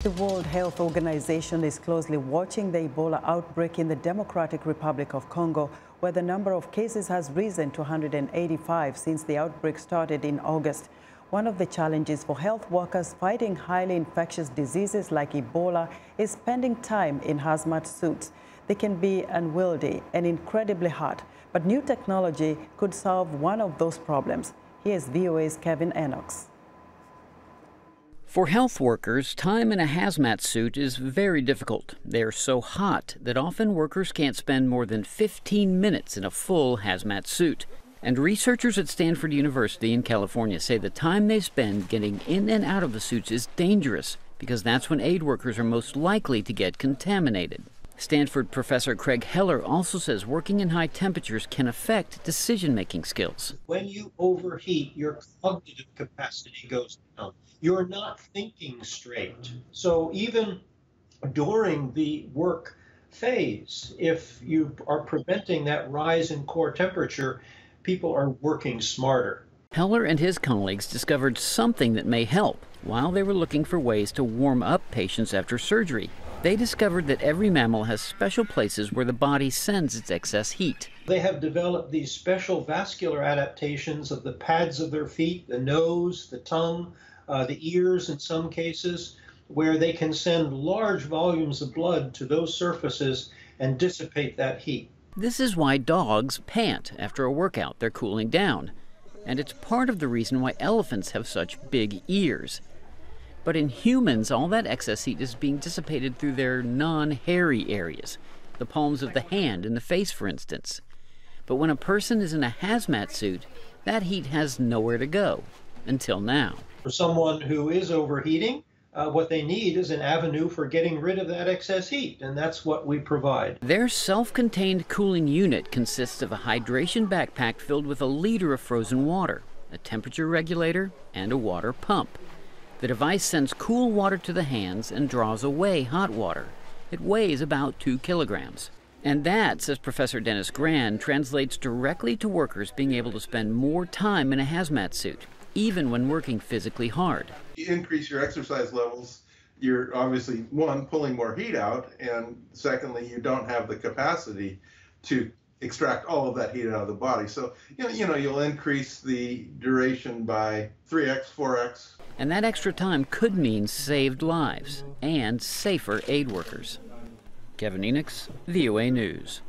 The World Health Organization is closely watching the Ebola outbreak in the Democratic Republic of Congo, where the number of cases has risen to 185 since the outbreak started in August. One of the challenges for health workers fighting highly infectious diseases like Ebola is spending time in hazmat suits. They can be unwieldy and incredibly hot, but new technology could solve one of those problems. Here's VOA's Kevin Enochs. For health workers, time in a hazmat suit is very difficult. They're so hot that often workers can't spend more than 15 minutes in a full hazmat suit. And researchers at Stanford University in California say the time they spend getting in and out of the suits is dangerous because that's when aid workers are most likely to get contaminated. Stanford professor Craig Heller also says working in high temperatures can affect decision-making skills. When you overheat, your cognitive capacity goes down. You're not thinking straight. So even during the work phase, if you are preventing that rise in core temperature, people are working smarter. Heller and his colleagues discovered something that may help while they were looking for ways to warm up patients after surgery. They discovered that every mammal has special places where the body sends its excess heat. They have developed these special vascular adaptations of the pads of their feet, the nose, the tongue, the ears in some cases, where they can send large volumes of blood to those surfaces and dissipate that heat. This is why dogs pant after a workout. They're cooling down. And it's part of the reason why elephants have such big ears. But in humans, all that excess heat is being dissipated through their non-hairy areas, the palms of the hand and the face, for instance. But when a person is in a hazmat suit, that heat has nowhere to go, until now. For someone who is overheating, what they need is an avenue for getting rid of that excess heat, and that's what we provide. Their self-contained cooling unit consists of a hydration backpack filled with a liter of frozen water, a temperature regulator, and a water pump. The device sends cool water to the hands and draws away hot water. It weighs about 2 kilograms. And that, says Professor Dennis Gran, translates directly to workers being able to spend more time in a hazmat suit, even when working physically hard. You increase your exercise levels, you're obviously, one, pulling more heat out, and secondly, you don't have the capacity to extract all of that heat out of the body. So, you'll increase the duration by 3x, 4x. And that extra time could mean saved lives and safer aid workers. Kevin Enochs, VOA News.